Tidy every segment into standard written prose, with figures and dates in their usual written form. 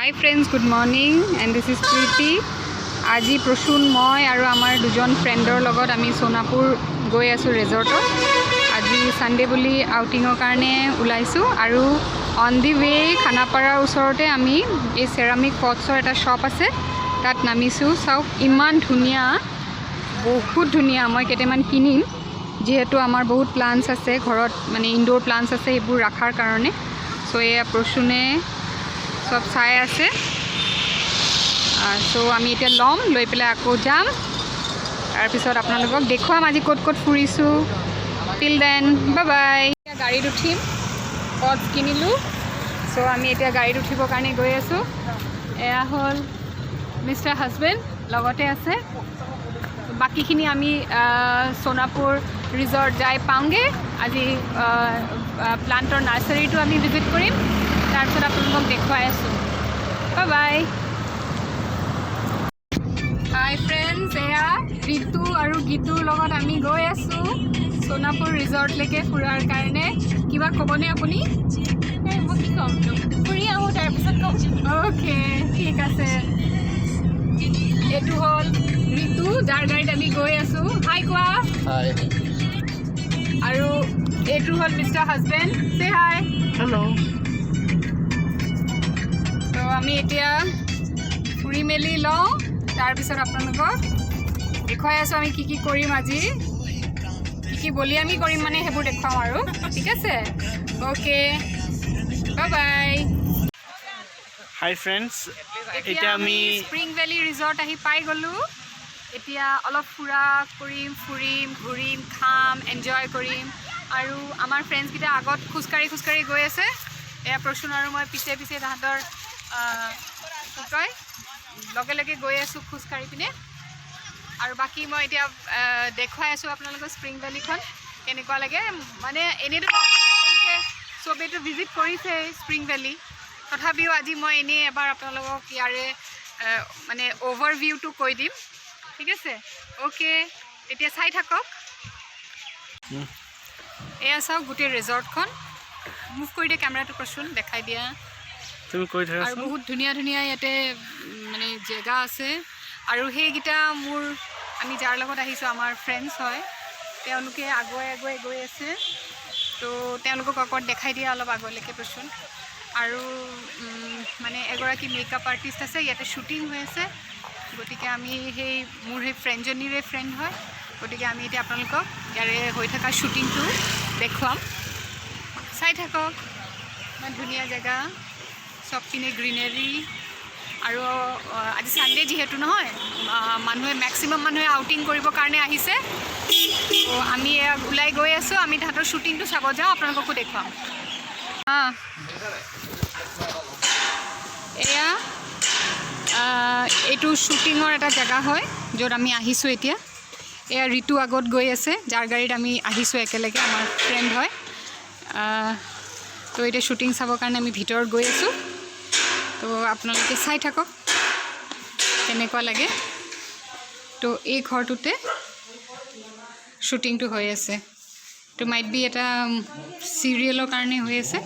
Hi friends, good morning and this is Preeti. আজি প্ৰসূন মই আৰু আমাৰ দুজন ফ্ৰেণ্ডৰ লগত আমি সোনাপুৰ গৈ আছো ৰিজৰ্টত। আজি সানডে বুলি আউটিঙৰ কাৰণে ওলাইছো আৰু অন দি ৱে খানাপাৰাৰ ওচৰতে আমি এই সেৰামিক পটছৰ এটা শ্বপ আছে তাত নামিছো। চাওক ইমান ধুনীয়া, বহুত ধুনীয়া। মই কেইটামান কিনিম যিহেতু আমাৰ বহুত প্লান্টছ আছে ঘৰত, মানে ইনডোৰ প্লান্টছ আছে এইবোৰ ৰাখাৰ কাৰণে। সো এয়া প্ৰসূনে সব চাই আছে। সো আমি এতিয়া ল'ম, লৈ পেলাই আকৌ যাম, তাৰপিছত আপোনালোকক দেখুৱাম আজি ক'ত ক'ত ফুৰিছোঁ। টিল দেন বাই বাই। গাড়ীত উঠিম, পটছ কিনিলোঁ। সো আমি এতিয়া গাড়ীত উঠিবৰ কাৰণে গৈ আছোঁ। এয়া হ'ল মিষ্টাৰ হাজবেণ্ড লগতে আছে। বাকীখিনি আমি সোনাপুৰ ৰিজৰ্ট যাই পাওঁগৈ। আজি প্লাণ্টৰ নাৰ্চাৰীটো আমি ভিজিট কৰিম, তাৰপিছত আপোনালোকক দেখুৱাই আছোঁ। Bye bye. হাই ফ্ৰেণ্ডছ, এয়া ঋতু আৰু গীতুৰ লগত আমি গৈ আছোঁ সোনাপুৰ ৰিজৰ্টলৈকে ফুৰাৰ কাৰণে। কিবা ক'বনে আপুনি? মই কি ক'ম, ফুৰি আহোঁ তাৰপিছত ক'ম। অ'কে, ঠিক আছে। এইটো হ'ল ঋতু, যাৰ গাড়ীত আমি গৈ আছোঁ। হাই কোৱা। হাই। আৰু এইটো হ'ল মিষ্টাৰ হাজবেণ্ড। চে হাই। হেল্ল'। তো আমি এতিয়া ফুৰি মেলি লওঁ, তাৰপিছত আপোনালোকক দেখুৱাই আছোঁ আমি কি কি কৰিম আজি, কি কি বলি আমি কৰিম মানে সেইবোৰ দেখুৱাম আৰু। ঠিক আছে, অ'কে, বাই বাই। হাই ফ্ৰেণ্ডছ, এতিয়া আমি স্প্ৰিং ভেলী ৰিজৰ্ট আহি পাই গ'লোঁ। এতিয়া অলপ ফুৰিম, ঘূৰিম, খাম, এনজয় কৰিম। আৰু আমাৰ ফ্ৰেণ্ডছকেইটা আগত খোজকাঢ়ি গৈ আছে। এয়া প্ৰসূন আৰু মই পিছে পিছে তাহাঁতৰ কি কয় লগে লগে গৈ আছোঁ খোজকাঢ়ি পিনে। আৰু বাকী মই এতিয়া দেখুৱাই আছোঁ আপোনালোকৰ স্প্ৰিং ভেলীখন কেনেকুৱা লাগে। মানে এনেইতো আপোনালোকে চবেইতো ভিজিট কৰিছেই স্প্ৰিং ভেলী, তথাপিও আজি মই এনেই এবাৰ আপোনালোকক ইয়াৰে মানে অ'ভাৰভিউটো কৈ দিম। ঠিক আছে, অ'কে, এতিয়া চাই থাকক। এয়া চাওক গোটেই ৰিজৰ্টখন। মুভ কৰি দিয়া কেমেৰাটো প্ৰসূন, দেখাই দিয়া। তুমি কৈ থাকা। আৰু বহুত ধুনীয়া ধুনীয়া ইয়াতে মানে জেগা আছে। আৰু সেইকেইটা আমি যাৰ লগত আহিছোঁ আমাৰ ফ্ৰেণ্ডছ হয়, তেওঁলোকে আগুৱাই গৈ আছে। তো তেওঁলোকক অকণ দেখাই দিয়া অলপ আগলৈকে প্ৰসূন। আৰু মানে এগৰাকী মেকআপ আৰ্টিষ্ট আছে, ইয়াতে শ্বুটিং হৈ আছে। গতিকে আমি মোৰ সেই ফ্ৰেণ্ডজনীৰে ফ্ৰেণ্ড হয়, গতিকে আমি এতিয়া আপোনালোকক ইয়াৰে হৈ থকা শ্বুটিংটো দেখুৱাম। চাই থাকক, ইমান ধুনীয়া জেগা, চব পিনে গ্ৰীনেৰী। আৰু আজি ছানডে যিহেতু নহয়, মেক্সিমাম মানুহে আউটিং কৰিবৰ কাৰণে আহিছে। তো আমি ওলাই গৈ আছোঁ, আমি তাহাঁতৰ শ্বুটিংটো চাব যাওঁ, আপোনালোককো দেখুৱাম। এয়া এইটো শ্বুটিঙৰ এটা জেগা হয় য'ত আমি আহিছোঁ এতিয়া। এয়া ঋতু আগত গৈ আছে, যাৰ গাড়ীত আমি আহিছোঁ একেলগে, আমাৰ ফ্ৰেণ্ড হয়। তো এতিয়া শ্বুটিং চাবৰ কাৰণে আমি ভিতৰত গৈ আছোঁ। তো আপোনালোকে চাই থাকক কেনেকুৱা লাগে। তো এই ঘৰটোতে শ্বুটিংটো হৈ আছে। তো মাইট বি এটা চিৰিয়েলৰ কাৰণে হৈ আছে।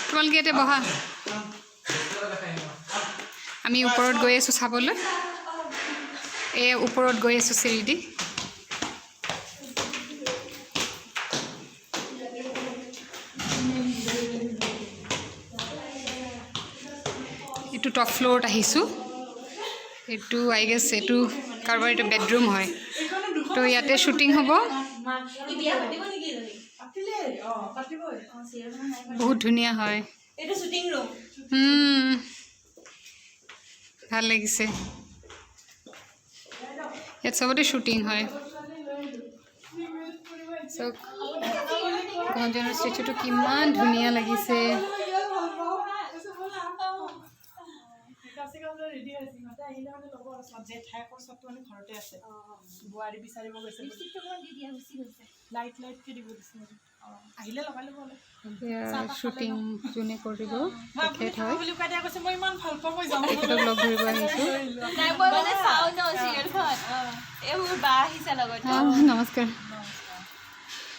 তোমালোকে ইয়াতে বহা, আমি ওপৰত গৈ আছোঁ চাবলৈ। ওপৰত গৈ আছোঁ চিৰি দি। এইটো টপ ফ্ল'ৰত আহিছোঁ। এইটো আই গেছ এইটো কাৰোবাৰ এইটো বেডৰুম হয়। তো ইয়াতে শ্বুটিং হ'ব। বহুত ধুনীয়া হয়, ভাল লাগিছে। ইয়াত চবতে শ্বুটিং হয়। চব গঞ্জনৰ ষ্টেচুটো কিমান ধুনীয়া লাগিছে। শ্বুটিং যোনে কৰিব তেখেত হয়, তেখেতক লগ ধৰিব আহিছোঁ। নমস্কাৰ।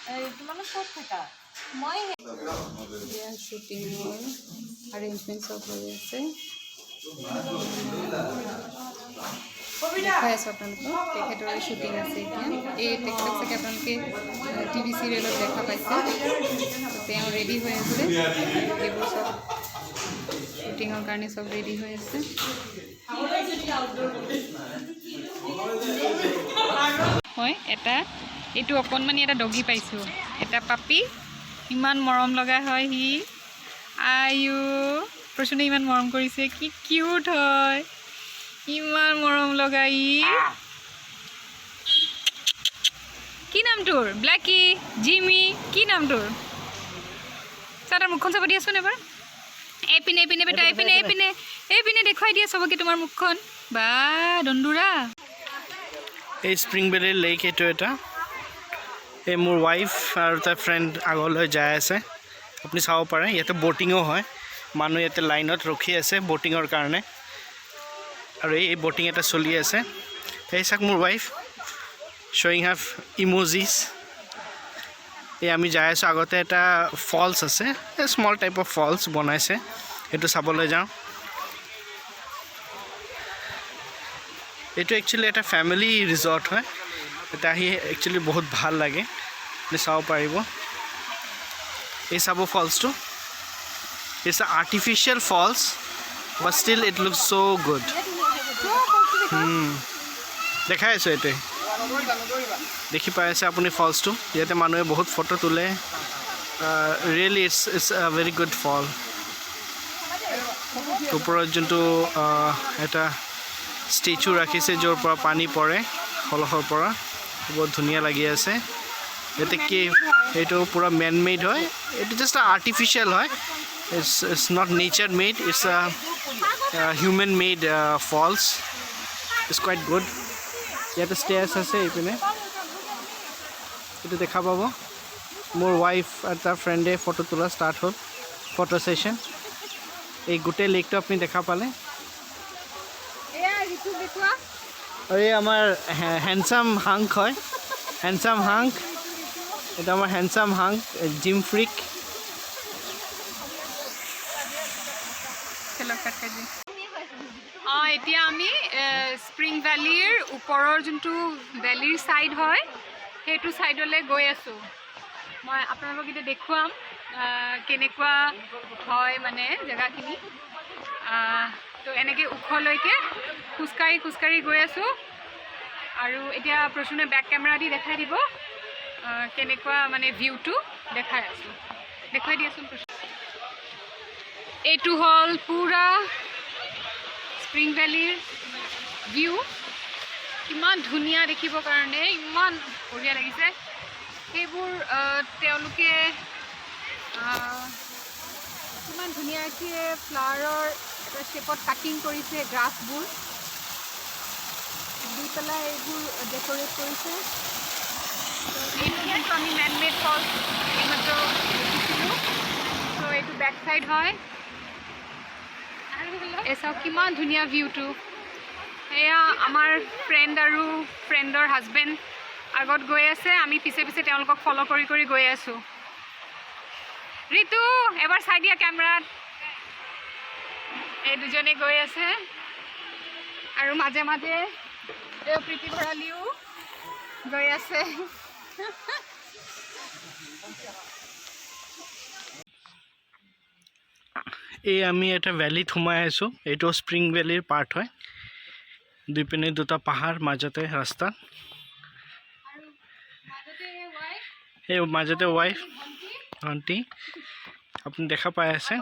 তোমালোক ক'ত থাকা মই শ্বুটিঙৰ এৰেঞ্জমেণ্ট চব হৈ আছে দেখাই আছোঁ আপোনালোকক তেখেতৰে শ্বুটিং আছে এতিয়া এই তেখেতক চাগে আপোনালোকে টিভি চিৰিয়েলত দেখা পাইছে তেওঁ ৰেডি হৈ আছে এইবোৰ চব শ্বুটিঙৰ কাৰণে চব ৰেডি হৈ আছে হয় এটা এইটো অকণমানি এটা ডগি পাইছোঁ এটা পাপি ইমান মৰম লগা হয় সি আয়ু প্ৰচুনে ইমান মৰম কৰিছে কি কিউট হয় ইমান মৰম লগা ই কি নাম তোৰ ব্লেকি জিমি কি নাম তোৰ চা তাৰ মুখখন চাব দিয়াচোন এবাৰ এইপিনে এইপিনে বেটা এইপিনে এইপিনে এইপিনে দেখুৱাই দিয়া চবকে তোমাৰ মুখখন বা দন্দুৰা এই স্প্ৰিং ভেলীৰ লেক এইটো এটা এই মোৰ ৱাইফ আৰু তাৰ ফ্ৰেণ্ড আগলৈ যাই আছে আপুনি চাব পাৰে ইয়াতে ব'টিঙো হয় মানুহ ইয়াতে লাইনত ৰখি আছে ব'টিঙৰ কাৰণে আৰু এই ব'টিং এটা চলি আছে এই চাওক মোৰ ৱাইফ শ্বয়িং হাফ ইম'জিছ এই আমি যাই আছোঁ আগতে এটা ফলছ আছে স্মল টাইপ অফ ফলছ বনাইছে সেইটো চাবলৈ যাওঁ এইটো একচুৱেলি এটা ফেমিলি ৰিজৰ্ট হয় এটা আহি একচুৱেলি বহুত ভাল লাগে আপুনি চাব পাৰিব এই চাব ফলছটো it's a artificial falls but still it looks so' good দেখাই আছোঁ এইটোৱে দেখি পাই আছে আপুনি ফলছটো ইয়াতে মানুহে বহুত ফটো তোলে ৰিয়েলি ইটছ আ ভেৰি গুড ফল ওপৰত যোনটো এটা ষ্টেচু ৰাখিছে য'ৰ পৰা পানী পৰে কলহৰ পৰা বহুত ধুনীয়া লাগি আছে ইয়াতে কি এইটো পূৰা মেন মেড হয় এইটো জাষ্ট আৰ্টিফিচিয়েল হয় it's not nature made it's a human made falls it's quite good ইয়াতে ষ্টেয়াৰ্ছ আছে এইপিনে এইটো দেখা পাব মোৰ ৱাইফ আৰু তাৰ ফ্ৰেণ্ডে ফটো তোলা ষ্টাৰ্ট হ'ল ফটো ছেশ্যন এই গোটেই লেকটো আপুনি দেখা পালে আৰু এই আমাৰ হেণ্ডচাম হাংক হয় হেণ্ডচাম হাংক এটা আমাৰ হেণ্ডচাম হাংক জিম ফ্ৰিক এতিয়া আমি স্প্ৰিং ভেলীৰ ওপৰৰ যোনটো ভেলীৰ ছাইড হয় সেইটো ছাইডলৈ গৈ আছোঁ মই আপোনালোকক এতিয়া দেখুৱাম কেনেকুৱা হয় মানে জেগাখিনি তো এনেকৈ ওখলৈকে খোজকাঢ়ি খোজকাঢ়ি গৈ আছোঁ আৰু এতিয়া প্ৰচুনে বেক কেমেৰা দি দেখাই দিব কেনেকুৱা মানে ভিউটো দেখাই আছোঁ দেখুৱাই দিয়াচোন প্ৰচুন এইটো হ'ল পূৰা স্প্ৰিং ভেলীৰ ভিউ ইমান ধুনীয়া দেখিবৰ কাৰণে ইমান বঢ়িয়া লাগিছে সেইবোৰ তেওঁলোকে ইমান ধুনীয়াকৈ ফ্লাৱাৰৰ এটা শ্বেপত কাটিং কৰিছে গ্ৰাছবোৰ দি পেলাই এইবোৰ ডেক'ৰেট কৰিছে এইটো আমি মেন মেড ফলছ এইমাত্ৰ দেখিছিলোঁ ত' এইটো বেক ছাইড হয় এই চাওক কিমান ধুনীয়া ভিউটো এয়া আমাৰ ফ্ৰেণ্ড আৰু ফ্ৰেণ্ডৰ হাজবেণ্ড আগত গৈ আছে আমি পিছে পিছে তেওঁলোকক ফ'ল' কৰি কৰি গৈ আছোঁ ঋতু এবাৰ চাই দিয়া কেমেৰাত এই দুজনে গৈ আছে আৰু মাজে মাজে এই প্ৰীতি ভঁৰালীও গৈ আছে এই আমি এটা ভেলীত সোমাই আছোঁ এইটো স্প্ৰিং ভেলীৰ পাৰ্ট হয় দুইপিনে দুটা পাহাৰ মাজতে ৰাস্তা এই মাজতে ৱাইফ ভণ্টি আপুনি দেখা পাই আছে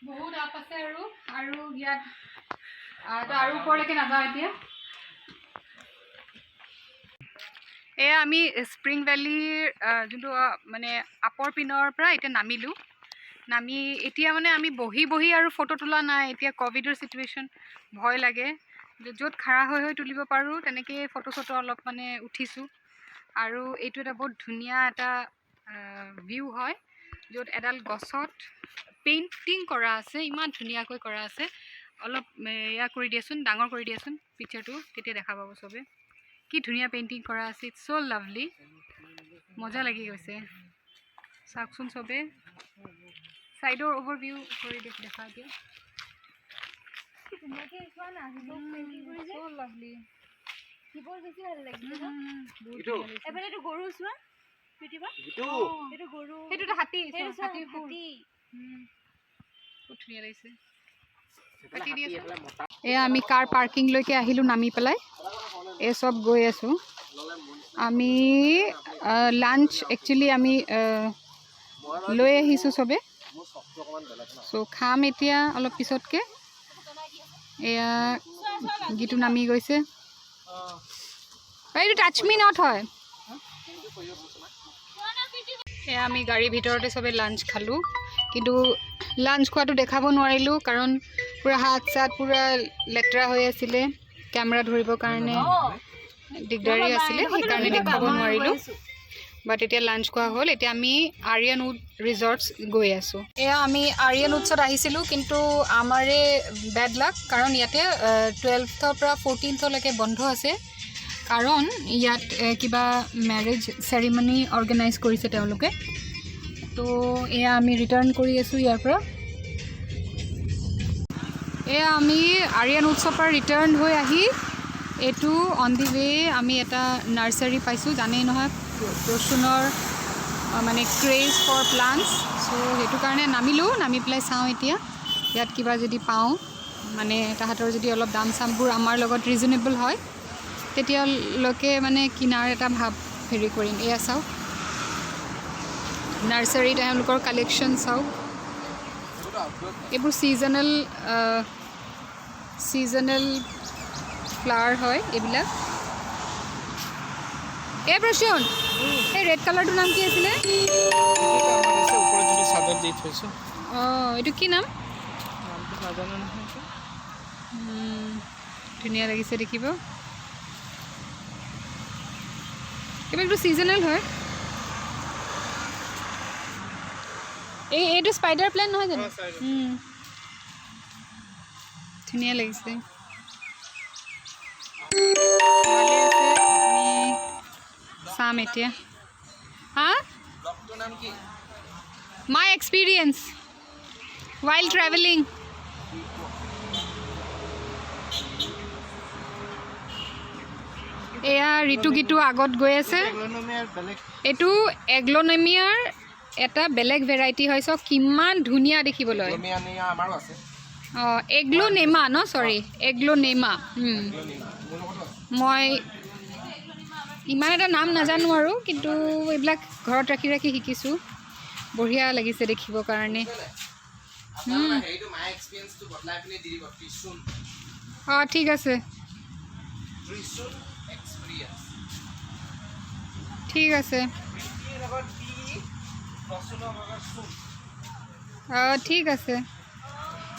বহুত আপ আছে আৰু ইয়াত আৰু ওপৰলৈকে নাযাওঁ এতিয়া এয়া আমি স্প্ৰিং ভেলীৰ যোনটো মানে আপৰ পিনৰ পৰা এতিয়া নামিলোঁ নামি এতিয়া মানে আমি বহি বহি আৰু ফটো তোলা নাই এতিয়া ক'ভিডৰ চিটুৱেশ্যন ভয় লাগে য'ত খাৰা হৈ হৈ তুলিব পাৰোঁ তেনেকৈ ফটো চটো অলপ মানে উঠিছোঁ আৰু এইটো এটা বহুত ধুনীয়া এটা ভিউ হয় য'ত এডাল গছত পেইণ্টিং কৰা আছে ইমান ধুনীয়াকৈ কৰা আছে অলপ এয়া কৰি দিয়াচোন, ডাঙৰ কৰি দিয়াচোন পিকচাৰটো, তেতিয়া দেখা পাব চবে কি ধুনীয়া পেইণ্টিং কৰা আছে। ইটছ ছ' লাভলি, মজা লাগি গৈছে। চাওকচোন চবে, ছাইডৰ অভাৰভিউ কৰি দেখা দিয়া। লাভলি, এয়া আমি কাৰ পাৰ্কিংলৈকে আহিলোঁ নামি পেলাই, এই চব গৈ আছোঁ আমি। লাঞ্চ একচুৱেলি আমি লৈ আহিছোঁ চবে, চ' খাম এতিয়া অলপ পিছতকৈ। এয়া গীতটো নামি গৈছে, এইটো টাচ মি নট হয়। এয়া আমি গাড়ীৰ ভিতৰতে চবে লাঞ্চ খালোঁ, কিন্তু লাঞ্চ খোৱাটো দেখাব নোৱাৰিলোঁ কাৰণ পূৰা হাত চাত পূৰা লেতেৰা হৈ আছিলে, কেমেৰা ধৰিবৰ কাৰণে দিগদাৰী আছিলে, সেইকাৰণে দেখাব নোৱাৰিলোঁ। বাট এতিয়া লাঞ্চ খোৱা হ'ল, এতিয়া আমি আৰিয়ান উড ৰিজৰ্টছ গৈ আছোঁ। এয়া আমি আৰিয়ান উডছত আহিছিলোঁ, কিন্তু আমাৰে বেড লাক, কাৰণ ইয়াতে 12ৰ পৰা 14লৈকে বন্ধ আছে, কাৰণ ইয়াত কিবা মেৰেজ চেৰিমনি অৰ্গেনাইজ কৰিছে তেওঁলোকে। তো এয়া আমি ৰিটাৰ্ণ কৰি আছোঁ ইয়াৰ পৰা। এয়া আমি আৰিয়ান উডছৰ পৰা ৰিটাৰ্ণ হৈ আহি এইটো অন দি ৱে আমি এটা নাৰ্চাৰী পাইছোঁ, জানেই নহয় প্ৰসূনৰ মানে ক্ৰেজ ফৰ প্লাণ্টছ। চ' সেইটো কাৰণে নামিলোঁ, নামি পেলাই চাওঁ এতিয়া ইয়াত কিবা যদি পাওঁ, মানে তাহাঁতৰ যদি অলপ দাম চামবোৰ আমাৰ লগত ৰিজনেবল হয়, তেতিয়ালৈকে মানে কিনাৰ এটা ভাৱ হেৰি কৰিম। এয়া চাওক নাৰ্চাৰী, তেওঁলোকৰ কালেকশ্যন চাওক, এইবোৰ ছিজনেল ফ্লাৱাৰ হয় এইবিলাক। এই প্ৰসূন, এই ৰেড কালাৰটোৰ নাম কি আছিলে? অঁ, এইটো কি নাম? ধুনীয়া লাগিছে দেখিব, কিবা এইটো ছিজনেল হয়। এইটো স্পাইডাৰ প্লেন নহয় জানো? ধুনীয়া লাগিছে, চাম এতিয়া। হা, মাই এক্সপিৰিয়েঞ্চ while traveling. এয়া ঋতু গীতু আগত গৈ আছে। এইটো এগ্ল'নেমিয়াৰ এটা বেলেগ ভেৰাইটি হয়, চাওক কিমান ধুনীয়া দেখিবলৈ। অঁ, এগ্ল'নেমা ন, চৰি এগ্ল'নেমা। মই ইমান এটা নাম নাজানো আৰু, কিন্তু এইবিলাক ঘৰত ৰাখি ৰাখি শিকিছোঁ। বঢ়িয়া লাগিছে দেখিবৰ কাৰণে। অঁ, ঠিক আছে, ঠিক আছে, অঁ ঠিক আছে।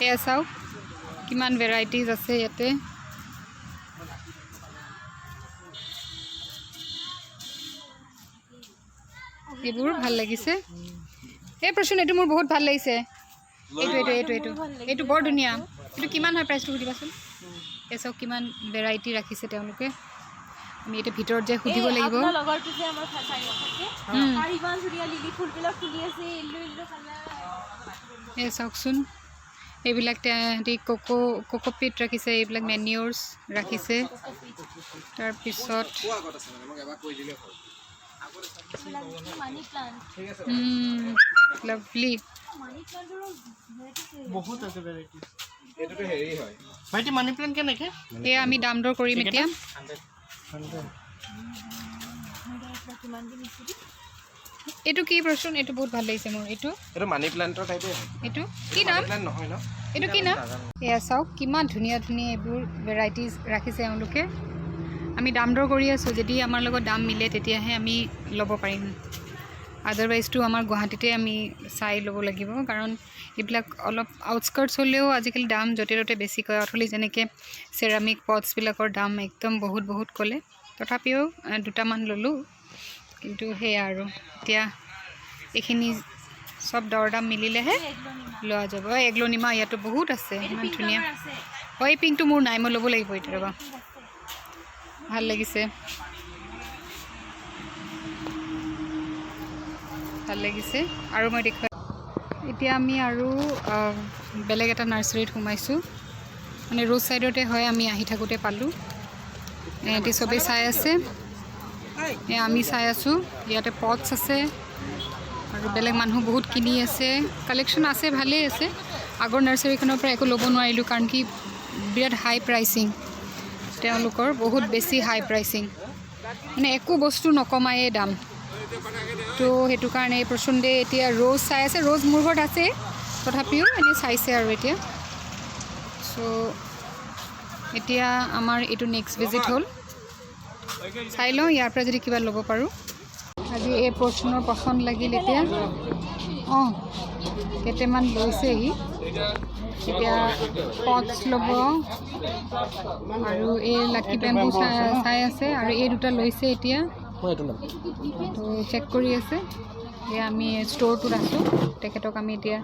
এয়া চাওক কিমান ভেৰাইটিজ আছে ইয়াতে। এইবোৰ ভাল লাগিছে। এই প্ৰশ্ন এইটো মোৰ বহুত ভাল লাগিছে। এইটো বৰ ধুনীয়া। এইটো কিমান হয় প্ৰাইচটো সুধিবাচোন। এই চাওক কিমান ভেৰাইটি ৰাখিছে তেওঁলোকে। আমি এতিয়া ভিতৰত যে সুধিব লাগিব। এই চাওকচোন, এইবিলাক সিহঁতি কোকোপিট ৰাখিছে, এইবিলাক মেনিয়ৰ্ছ ৰাখিছে। তাৰপিছত লাভলি বহুত আছে ভেৰাইটি। এটোটো হেৰি হয় ভাইটি, মানি প্লান্ট কেনেকৈ? এয়া আমি দাম দৰ কৰিম এতিয়া। এইটো কি প্ৰশ্ন? এইটো বহুত ভাল লাগিছে মোৰ। এইটো মানি প্লান্টৰ টাইপে হয়। এইটো কি নাম? নহয় ন, এইটো কি নাম? এয়া চাওক কিমান ধুনীয়া ধুনীয়া এইবোৰ ভেৰাইটিজ ৰাখিছে তেওঁলোকে। আমি দাম দৰ কৰি আছোঁ, যদি আমাৰ লগত দাম মিলে তেতিয়াহে আমি ল'ব পাৰিম। আদাৰৱাইজটো আমাৰ গুৱাহাটীতে আমি চাই ল'ব লাগিব, কাৰণ এইবিলাক অলপ আউটস্কাৰ্টছ হ'লেও আজিকালি দাম য'তে ত'তে বেছি কয়। অথলি যেনেকৈ চেৰামিক পটছবিলাকৰ দাম একদম বহুত বহুত ক'লে, তথাপিও দুটামান ল'লোঁ। কিন্তু সেয়া আৰু এতিয়া এইখিনি চব দৰ দাম মিলিলেহে লোৱা যাব। এগ্ল'নিমা ইয়াতো বহুত আছে, ইমান ধুনীয়া। এই পিংকটো মোৰ নাই, মই ল'ব লাগিব এতিয়া ৰ'বা। ভাল লাগিছে, ভাল লাগিছে। আৰু মই দেখুৱাই এতিয়া আমি আৰু বেলেগ এটা নাৰ্চাৰীত সোমাইছোঁ, মানে ৰোড ছাইডতে হয়, আমি আহি থাকোঁতে পালোঁ। এহঁতি চবেই চাই আছে, আমি চাই আছোঁ। ইয়াতে পটছ আছে আৰু বেলেগ মানুহ বহুত কিনি আছে, কালেকশ্যন আছে, ভালেই আছে। আগৰ নাৰ্চাৰীখনৰ পৰা একো ল'ব নোৱাৰিলোঁ, কাৰণ কি বিৰাট হাই প্ৰাইচিং, তেওঁলোকৰ বহুত বেছি হাই প্ৰাইচিং, মানে একো বস্তু নকমায়েই দাম। তো সেইটো কাৰণে প্ৰচণ্ডে এতিয়া ৰ'জ চাই আছে। ৰ'জ মোৰ ঘৰত আছে, তথাপিও এনেই চাইছে আৰু এতিয়া। চ' এতিয়া আমাৰ এইটো নেক্সট ভিজিট হ'ল, চাই লওঁ ইয়াৰ পৰা যদি কিবা ল'ব পাৰোঁ। আজি এই পৰ্চনৰ পচন্দ লাগিল এতিয়া। অঁ, কেইটামান লৈছেহি। এতিয়া পটছ ল'ব আৰু এই লাকি বেম্বু চাই আছে, আৰু এই দুটা লৈছে এতিয়া, তো চেক কৰি আছে। এতিয়া আমি ষ্ট'ৰটোত আছোঁ, তেখেতক আমি এতিয়া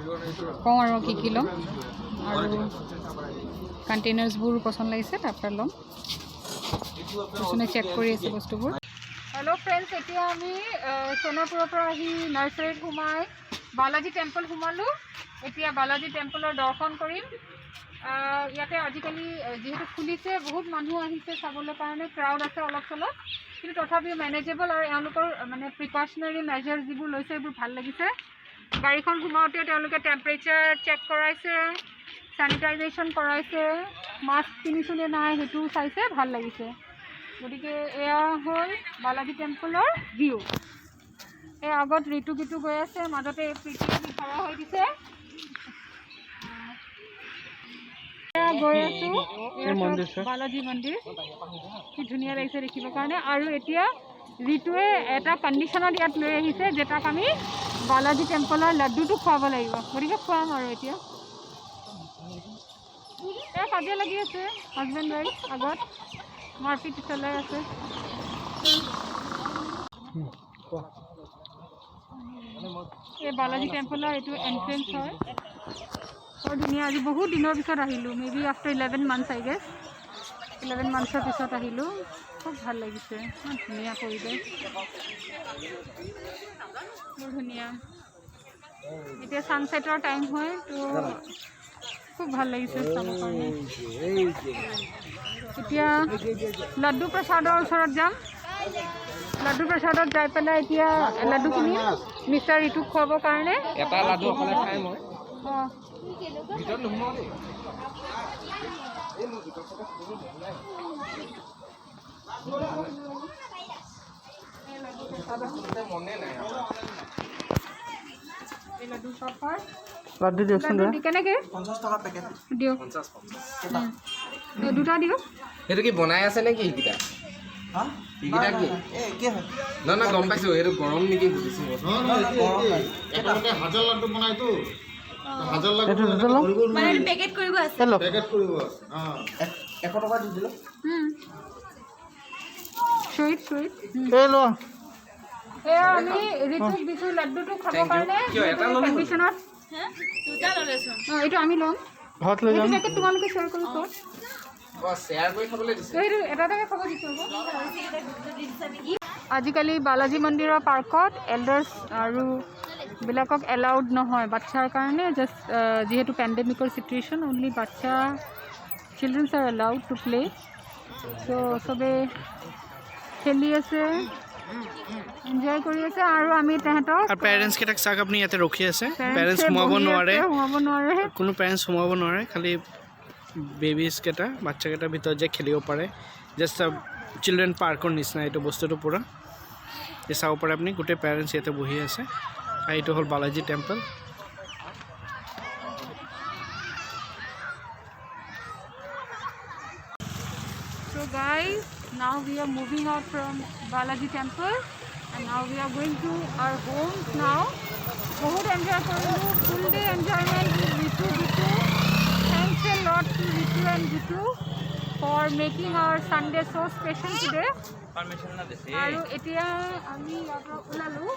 কওঁ আৰু কি ল'ম, আৰু কণ্টেইনাৰ্ছবোৰ পচন্দ লাগিছে, তাৰপৰা ল'ম। কিছুমানে চেক কৰি আছে বস্তুবোৰ। হেল্ল' ফ্ৰেণ্ডছ, এতিয়া আমি সোণাপুৰৰ পৰা আহি নাৰ্চাৰীত সোমাই বালাজী টেম্পল সোমালোঁ। এতিয়া বালাজী টেম্পলৰ দৰ্শন কৰিম। ইয়াতে আজিকালি যিহেতু খুলিছে, বহুত মানুহ আহিছে চাবলৈ কাৰণে, ক্ৰাউড আছে অলপ চলপ, কিন্তু তথাপিও মেনেজেবল, আৰু এওঁলোকৰ মানে প্ৰিকশ্যনেৰী মেজাৰ্ছ যিবোৰ লৈছে সেইবোৰ ভাল লাগিছে। গাড়ীখন সোমাওঁতে তেওঁলোকে টেম্পাৰেচাৰ চেক কৰাইছে, চেনিটাইজেশ্যন কৰাইছে, মাস্ক পিন্ধিছোঁ নে নাই সেইটোও চাইছে, ভাল লাগিছে। গতিকে এয়া হ'ল বালাজী টেম্পলৰ ভিউ। এই আগত ঋতু গীতু গৈ আছে, মাজতে প্ৰীতি খৰা হৈ দিছে। গৈ আছোঁ বালাজী মন্দিৰ, কি ধুনীয়া লাগিছে দেখিবৰ কাৰণে। আৰু এতিয়া ঋতুৱে এটা কণ্ডিশ্যনত ইয়াত লৈ আহিছে যে তাক আমি বালাজী টেম্পলৰ লাড্ডুটো খুৱাব লাগিব, গতিকে খুৱাম আৰু এতিয়া। কাজিয়া লাগি আছে হাজবেণ্ড ৱাইফ, আগত মাৰপিট চলাই আছে। এই বালাজী টেম্পলৰ এইটো এণ্ট্ৰেঞ্চ হয়, বৰ ধুনীয়া। আজি বহুত দিনৰ পিছত আহিলোঁ, may be after 11 months I guess, 11 monthsৰ পিছত আহিলোঁ। খুব ভাল লাগিছে, ইমান ধুনীয়া পৰিৱেশ, বৰ ধুনীয়া। এতিয়া ছানছেটৰ টাইম হয়, তো খুব ভাল লাগিছে চাবৰ কাৰণে। এতিয়া লাড্ডু প্ৰসাদৰ ওচৰত যাম, লাড্ডু প্ৰসাদত যাই পেলাই এতিয়া লাড্ডু কিনিম মিষ্টাৰ ঋতুক খুৱাবৰ কাৰণে। এটা লাড্ডু অকলে খাই মই অঁ, ভিতৰত নোসোমাওঁ দেই। মনে নাই এই লাড্ডু চব হয়। লাড্ডু দিয়কচোন, কেনেকৈ 50 টকা পেকেট দিয়ক, দুটা দিয়ক। সেইটো কি বনাই আছে নে কি এইকেইটা? এইকেইটা কি? নহয় নহয়, গম পাইছোঁ, সেইটো গৰম নেকি সুধিছোঁ। হাজাৰ লাড্ডু বনাইতো, হাজাৰ এইটো দুটা লওঁ। পেকেট কৰিব আছে। পেকেট কৰিব। 100 টকা দি দিলোঁ। Sweet sweet. এই লোৱা। এয়া আমি ঋতুক দিছোঁ লাড্ডুটো খাবৰ Thank you. কাৰণে। কিয় এটা ল'লে? কণ্ডিশ্যনত অঁ, এইটো আমি ল'ম। ঘৰত লৈ যাম। এইটো পেকেট তোমালোকে শ্বেয়াৰ কৰি খোৱা। শ্বেয়াৰ কৰি খাবলৈ দিছে। এইটো এটা এটাকৈ খাব দিছোঁ। আজিকালি বালাজী মন্দিৰৰ পাৰ্কত এল্ডাৰ্ছ আৰু বিলাকক এলাউড নহয় বাচ্ছাৰ কাৰণে, জাষ্ট যিহেতু পেণ্ডেমিকৰ চিটুৱেশ্যন, অনলি বাচ্ছা children's are allowed to play. চ' চবে খেলি আছে, এনজয় কৰি আছে, আৰু আমি তেহেঁতক আৰু পেৰেণ্টছ কেইটাক চাওক আপুনি, ইয়াতে ৰখি আছে। পেৰেণ্টছ সোমাব নোৱাৰে, কোনো পেৰেণ্টছ সোমাব নোৱাৰে, খালি বেবিজ কেইটা, বাচ্চাকেইটাৰ ভিতৰত যে খেলিব পাৰে, জাষ্ট চিলড্ৰেন পাৰ্কৰ নিচিনা এইটো বস্তুটো পূৰা। এই চাব পাৰে আপুনি, গোটেই পেৰেণ্টছ ইয়াতে বহি আছে। আৰু এইটো হ'ল Balaji temple. So guys, now we are moving out from Balaji temple and now we are going to our homes now. Bahut enjoy korilu, full day enjoyment with Ritu Gitu. Thanks a lot to Ritu and Gitu for making our Sunday so special today. Aru etia ami yatra ulalu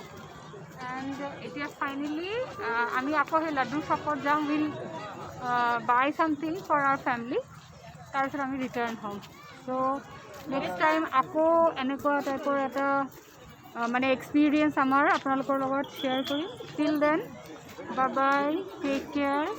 and etia finally ami akko he laddu shopot jam, will buy something for our family. তাৰপিছত আমি return হ'ম। চ' next time আকৌ এনেকুৱা টাইপৰ এটা মানে experience আমাৰ আপোনালোকৰ লগত শ্বেয়াৰ কৰিম। Till then bye bye, take care.